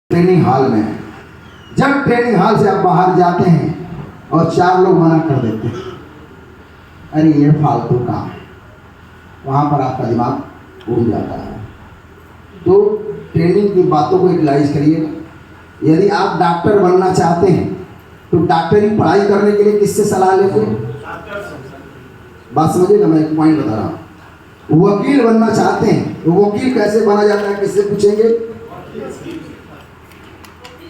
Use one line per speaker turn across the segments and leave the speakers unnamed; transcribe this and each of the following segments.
Training hall में है। जब ट्रेनिंग हॉल से आप बाहर जाते हैं और 4 लोग मना कर देते हैं, अरे ये फालतू काम, वहाँ पर आपका दिमाग उड़ जाता है। तो ट्रेनिंग की बातों को यूटिलाइज करिएगा। यदि आप डॉक्टर बनना चाहते हैं तो डॉक्टरी पढ़ाई करने के लिए किससे सलाह लेते हैं? बात समझिएगा, मैं एक पॉइंट बता रहा हूँ। वकील बनना चाहते हैं तो वकील कैसे बना जाता है, किससे पूछेंगे?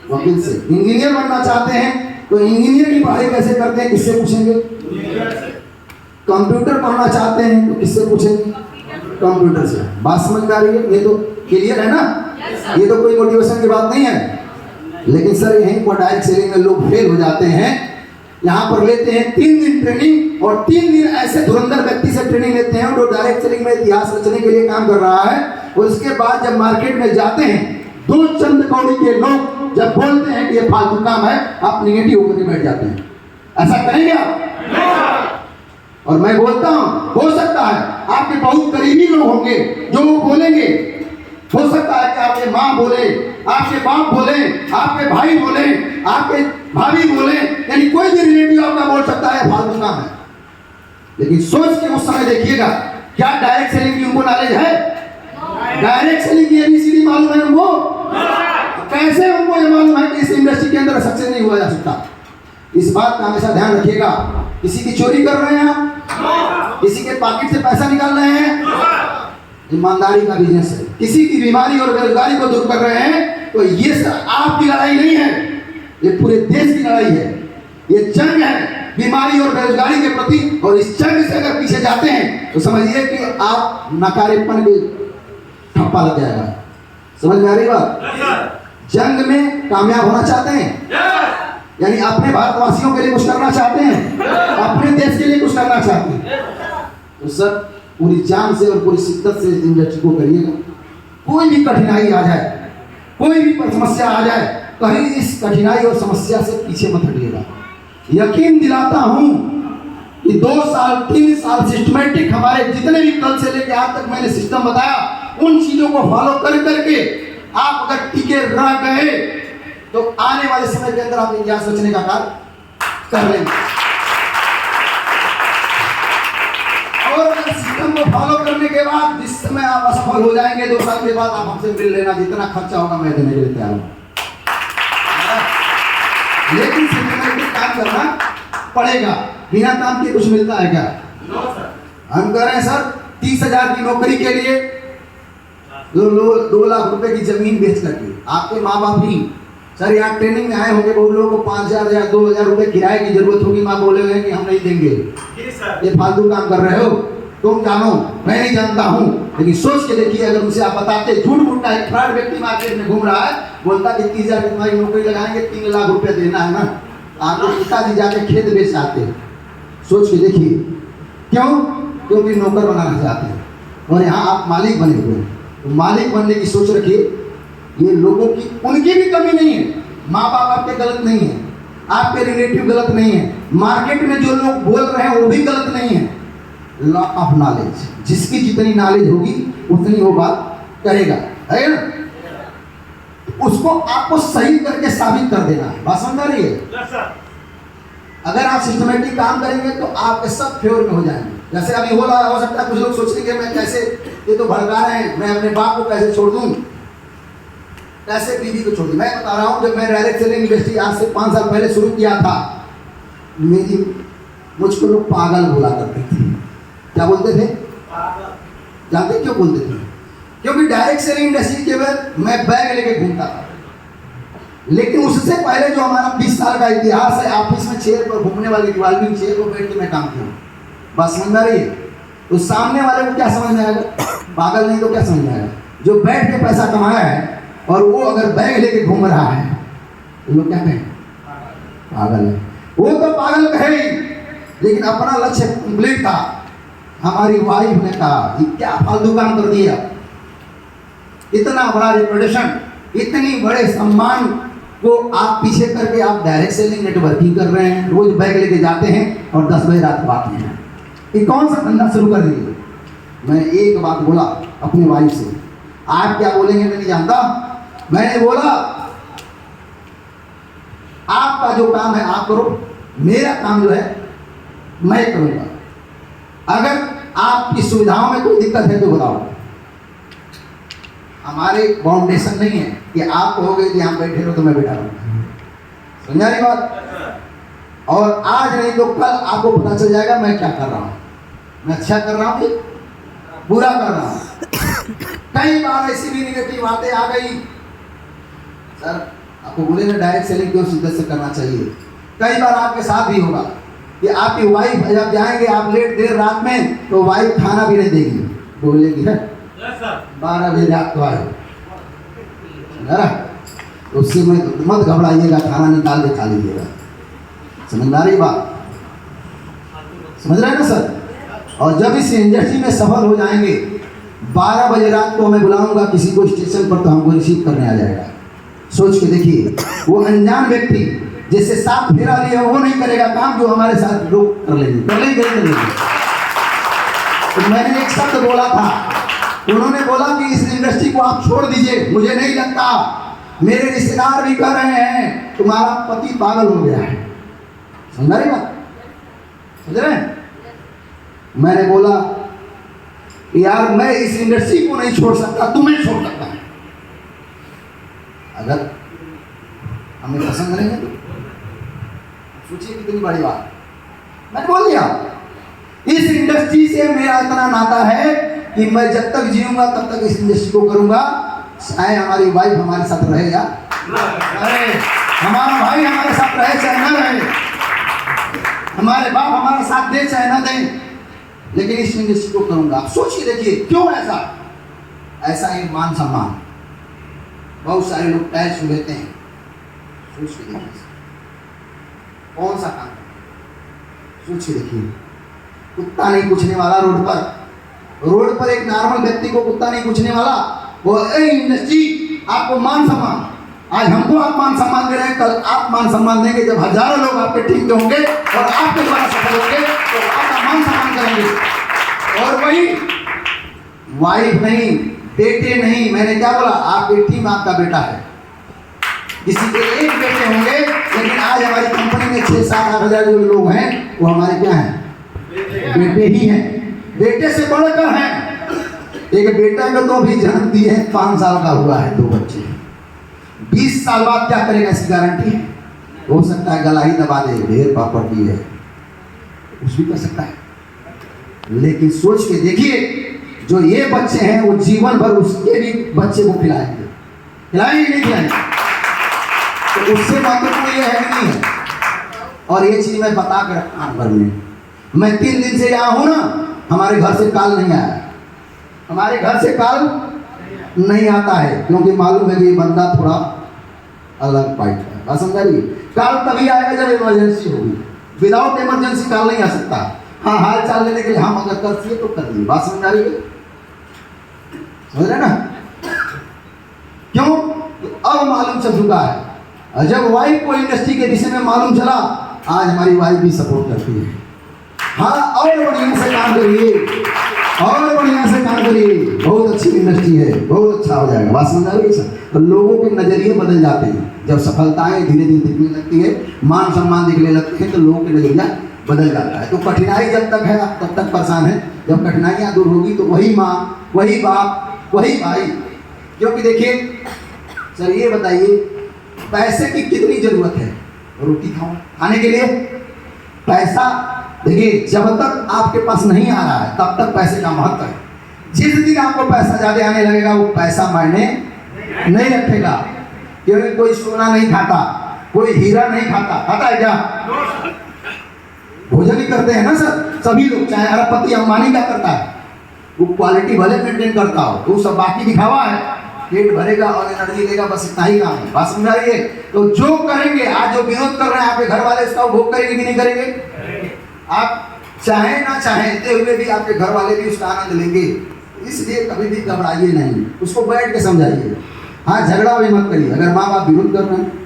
वकील से। इंजीनियर बनना चाहते हैं तो इंजीनियर की पढ़ाई कैसे करते हैं, किससे पूछेंगे? कंप्यूटर पढ़ना चाहते हैं तो किससे पूछेंगे? कंप्यूटर से। बात समझ में आ रही है? ये तो क्लियर है ना? ये तो कोई मोटिवेशन की बात नहीं है। लेकिन सर यहीं पर डायरेक्ट सेलिंग में लोग फेल हो जाते हैं। यहाँ पर लेते हैं 3 दिन ट्रेनिंग और 3 दिन ऐसे धुरंधर व्यक्ति से ट्रेनिंग लेते हैं जो डायरेक्ट सेलिंग में इतिहास रचने के लिए काम कर रहा है। और उसके बाद जब मार्केट में जाते हैं, 2 चंद कौड़ी के लोग जब बोलते हैं कि ये फालतू काम है, आप निगेटिव होकर बैठ जाते हैं। ऐसा करेंगे आप? और मैं बोलता हूँ, हो सकता है आपके बहुत करीबी लोग होंगे जो वो बोलेंगे। हो सकता है कि आपके माँ बोले, आपके बाप बोले, आपके भाई बोले, आपके भाभी बोले, यानी कोई भी रिलेटिव आपका बोल सकता है फालतू काम है। लेकिन सोच के उस समय देखिएगा, क्या डायरेक्ट सेलिंग की उनको नॉलेज है? डायरेक्ट सेलिंग की ABCD मालूम है उनको? कैसे उनको ये मालूम है कि इस इंडस्ट्री के अंदर सक्सेस नहीं हुआ जा सकता? इस बात का हमेशा ध्यान रखिएगा। किसी की चोरी कर रहे हैं आप, किसी के पॉकेट से पैसा निकाल रहे हैं, ईमानदारी का बिजनेस है। किसी की बीमारी और बेरोजगारी को दूर कर रहे हैं, तो ये सर आपकी लड़ाई नहीं है, ये पूरे देश की लड़ाई है। ये जंग है बीमारी और बेरोजगारी के प्रति। और इस जंग से अगर पीछे जाते हैं तो समझिए कि आप नकारेपन के ठप्पा लग जाएगा। समझ में आ रही बात? जंग में कामयाब होना चाहते हैं, यानी अपने भारतवासियों के लिए कुछ करना चाहते हैं, अपने देश के लिए कुछ करना चाहते हैं, तो सर पूरी जान से और पूरी शिद्दत से इस इंडस्ट्री को करिएगा। कोई भी कठिनाई आ जाए, कोई भी समस्या आ जाए, कहीं इस कठिनाई और समस्या से पीछे मत हटिएगा। यकीन दिलाता हूं कि 2 साल 3 साल सिस्टमेटिक हमारे जितने भी कल से लेकर आज तक मैंने सिस्टम बताया, उन चीजों को फॉलो कर करके आप अगर टिके रह गए तो आने वाले समय के अंदर आप इतिहास रचने का कार्य कर लेंगे। और अगर सिस्टम को फॉलो करने के बाद जिस समय आप असफल हो जाएंगे, 2 साल के बाद आप हमसे मिल लेना, जितना खर्चा होगा मैं देने के लिए तैयार हूं। लेकिन सिस्टमेटिक काम करना पड़ेगा। बिना काम के कुछ मिलता है क्या? हम कह रहे हैं सर 30,000 की नौकरी के लिए 2 लाख रुपए की जमीन बेच करके, आपके माँ बाप भी सर यहाँ ट्रेनिंग में आए होंगे, बहुत लोगों को 5,000 या 2,000 रुपए किराए की जरूरत होगी, माँ बोले हुए कि हम नहीं देंगे, ये फालतू काम कर रहे हो, तुम जानो, मैं नहीं जानता हूँ। लेकिन सोच के देखिए, अगर उनसे आप बताते, झूठ मूठ का एक फ्रॉड व्यक्ति मार्केट में घूम रहा है, बोलता कि 30,000 की तुम्हारी नौकरी लगाएंगे, 3 लाख रुपए देना है ना, आपको पिताजी जाके खेत बेच आते हैं। सोच के देखिए, क्यों? क्योंकि नौकर बनाना चाहते हैं और यहाँ आप मालिक बने हुए हैं। तो मालिक बनने की सोच रखिए। ये लोगों की, उनकी भी कमी नहीं है, माँ बाप आपके गलत नहीं है, आपके रिलेटिव गलत नहीं है, मार्केट में जो लोग बोल रहे हैं वो भी गलत नहीं है। लॉ ऑफ नॉलेज, जिसकी जितनी नॉलेज होगी उतनी वो बात करेगा, है ना? उसको आपको सही करके साबित कर देना है। बात समझ आ रही है? अगर आप सिस्टमेटिक काम करेंगे तो आपके सब फेवर में हो जाएंगे। जैसे अभी हो सकता है कुछ लोग सोचेंगे मैं कैसे, ये तो भड़का रहे हैं, मैं अपने बाप को कैसे छोड़ दूं, कैसे बीवी को छोड़ दूं। मैं बता रहा हूँ, जब मैं डायरेक्ट सेलिंग इंडस्ट्री आज से 5 साल पहले शुरू किया था, मुझको लोग पागल बोला करते थे। क्या बोलते थे? जानते क्यों बोलते थे? क्योंकि डायरेक्ट सेलिंग इंडस्ट्री के बाद मैं बैग लेके घूमता था। लेकिन उससे पहले जो हमारा 20 साल का इतिहास है, ऑफिस में चेयर पर घूमने वाली रिवॉल्विंग चेयर पर बैठ के मैं काम किया। बात समझ में आ रही है? तो सामने वाले को क्या समझ में आएगा? पागल नहीं तो क्या समझ में आएगा? जो बैठ के पैसा कमाया है और वो अगर बैग लेके घूम रहा है तो लोग क्या कहें? पागल है। वो तो पागल कहे ही, लेकिन अपना लक्ष्य कंप्लीट था। हमारी वाइफ ने कहा ये क्या फालतू काम कर दिया, इतना बड़ा रिप्यूटेशन, इतनी बड़े सम्मान को आप पीछे करके आप डायरेक्ट सेलिंग नेटवर्किंग कर रहे हैं, रोज बैग लेके जाते हैं और 10 बजे रात को आते हैं, ये कौन सा धंधा शुरू कर दिए? मैं एक बात बोला अपनी वाइफ से, आप क्या बोलेंगे मैं नहीं जानता। मैंने बोला आपका जो काम है आप करो, मेरा काम जो है मैं करूँगा। अगर आपकी सुविधाओं में कोई दिक्कत है तो बताओ। हमारे फाउंडेशन नहीं है कि आप कहोगे कि हम बैठे रहो तो मैं बैठा रहूँगा। समझा रही बात? और आज नहीं तो कल आपको पता चल जाएगा मैं क्या कर रहा हूँ, मैं अच्छा कर रहा हूँ कि बुरा कर रहा हूँ। कई बार ऐसी भी निगेटिव बातें आ गई, सर आपको बोले ना डायरेक्ट सेलिंग क्यों शिद्दत से करना चाहिए। कई बार आपके साथ भी होगा कि आपकी वाइफ जब जाएंगे आप लेट देर रात में तो वाइफ खाना भी नहीं देगी, बोलेगी है 12 बजे रात को आए, उससे मत घबराइएगा, खाना निकाल के खा लीजिएगा। समझ आ रही बात? समझ रहे हैं ना सर? और जब इस इंडस्ट्री में सफल हो जाएंगे 12 बजे रात को मैं बुलाऊंगा किसी को स्टेशन पर तो हमको रिसीव करने आ जाएगा। सोच के देखिए, वो अनजान व्यक्ति जैसे साथ फेरा लिया वो नहीं करेगा काम जो हमारे साथ लोग कर लेंगे। तो मैंने एक शब्द बोला था, उन्होंने बोला कि इस इंडस्ट्री को आप छोड़ दीजिए, मुझे नहीं लगता, मेरे रिश्तेदार भी कह रहे हैं तुम्हारा पति पागल हो गया है। समझ रही बात? समझ रहे हैं? मैंने बोला यार मैं इस इंडस्ट्री को नहीं छोड़ सकता, तुम्हें छोड़ सकता है। अगर हमें पसंद नहीं है तो सोचिए कितनी बड़ी बात। मैंने बोल दिया इस इंडस्ट्री से मेरा इतना नाता है कि मैं जब तक जीऊंगा तब तक इस इंडस्ट्री को करूंगा। चाहे हमारी वाइफ हमारे साथ रहे या अरे हमारा भाई हमारे साथ रहे चाहे न रहे, हमारे बाप हमारा साथ दे चाहे न दें, लेकिन इस इंडस्ट्री को करूंगा। आप सोचिए देखिए क्यों ऐसा एक मान सम्मान, बहुत सारे लोग टैक्स लेते हैं। सोच के देखिए कौन सा काम, सोच के देखिए। कुत्ता नहीं पूछने वाला रोड पर एक नॉर्मल व्यक्ति को कुत्ता नहीं पूछने वाला, वो इंडस्ट्री आपको मान सम्मान। आज हमको आप मान सम्मान दे रहे हैं, कल आप मान सम्मान देंगे। जब हजारों लोग आपके टीम के होंगे और आपके द्वारा सफल होंगे तो आपका मान सम्मान करेंगे। और वही वाइफ नहीं, बेटे नहीं, मैंने क्या बोला, आपकी टीम आपका बेटा है। किसी के एक बेटे होंगे, लेकिन आज हमारी कंपनी में 6-7-8 हजार जो लोग हैं वो हमारे क्या हैं? बेटे ही हैं। बेटे से बढ़कर हैं। एक बेटा को तो अभी जन्म दिए हैं, 5 साल का हुआ है, 2 बच्चे। 20 साल बाद क्या करेगा इसकी गारंटी है? हो सकता है गला ही दबा दे, ढेर प्रॉपर्टी है, कुछ भी कर सकता है। लेकिन सोच के देखिए जो ये बच्चे हैं वो जीवन भर उसके भी बच्चे को खिलाएंगे नहीं खिलाएंगे, तो उससे महत्वपूर्ण ये है नहीं है। और ये चीज मैं बता कर कान भर में, मैं 3 दिन से यहाँ हूँ ना, हमारे घर से कॉल नहीं आया, हमारे घर से कॉल नहीं आता है, क्योंकि मालूम है कि ये बंदा थोड़ा अलग पाइट है। समझा रही? कॉल तभी आएगा जब इमरजेंसी होगी, विदाउट इमरजेंसी कॉल नहीं आ सकता। हाँ, हाल चाल लेने के लिए हम अगर कर दिए तो कर दिए। बात समझ आ रही है? समझ रहे ना? क्यों? तो अब मालूम चल चुका है। जब वाइफ को इंडस्ट्री के विषय में मालूम चला, आज हमारी वाइफ भी सपोर्ट करती है। हाँ, और बढ़िया से काम करिए, और बढ़िया से काम करिए, बहुत अच्छी इंडस्ट्री है, बहुत अच्छा हो जाएगा। बात समझ आ रही है सर? तो लोगों के नजरिए बदल जाते हैं जब सफलताएं धीरे धीरे दिखने लगती है, मान सम्मान दिखने लगते हैं, तो लोगों के नजरिया बदल जाता है। तो कठिनाई जब तक है आप तब तक परेशान है, जब कठिनाइयाँ दूर होगी तो वही माँ, वही बाप, वही भाई। क्योंकि देखिए सर, ये बताइए पैसे की कितनी जरूरत है? रोटी खाने के लिए पैसा, देखिए जब तक आपके पास नहीं आ रहा है तब तक पैसे का महत्व है। जिस दिन आपको पैसा ज्यादा आने लगेगा वो पैसा मायने नहीं रखेगा। क्योंकि कोई सोना नहीं खाता, कोई हीरा नहीं खाता है क्या? भोजन ही करते हैं ना सर सभी लोग, चाहे अरबपति अंबानी क्या करता है, वो क्वालिटी भले मेंटेन करता हो, तो सब बाकी दिखावा है, पेट भरेगा और एनर्जी देगा, बस इतना ही काम है। बात समझ रही है? तो जो करेंगे, आज जो विरोध कर रहे हैं आपके घर वाले, उसका भोग करेंगे कि नहीं करेंगे? आप चाहे ना चाहते हुए भी आपके घर वाले भी उसका आनंद लेंगे। इसलिए कभी भी घबराइए नहीं, उसको बैठ के समझाइए। हाँ, झगड़ा भी मत करिए। अगर माँ बाप विरोध कर रहे हैं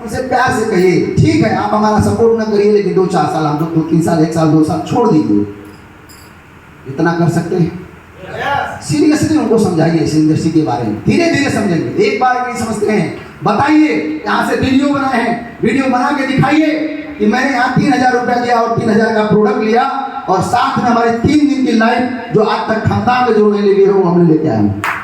उनसे प्यार से कहिए, ठीक है आप हमारा सपोर्ट ना करिए, लेकिन 2-4 साल, हम 2-3 साल, 1 साल, 2 साल छोड़ दीजिए। इतना कर सकते हैं? सीरियसली उनको समझाइए इस इंडस्ट्री के बारे में, धीरे धीरे समझेंगे। एक बार नहीं समझते हैं बताइए, यहाँ से वीडियो बनाए हैं, वीडियो बना के दिखाइए कि मैंने यहाँ 3000 रुपया लिया और 3000 का प्रोडक्ट लिया और साथ में हमारी 3 दिन की लाइफ जो आज तक खानदान में जो नहीं लगी है वो हमने लेके आए।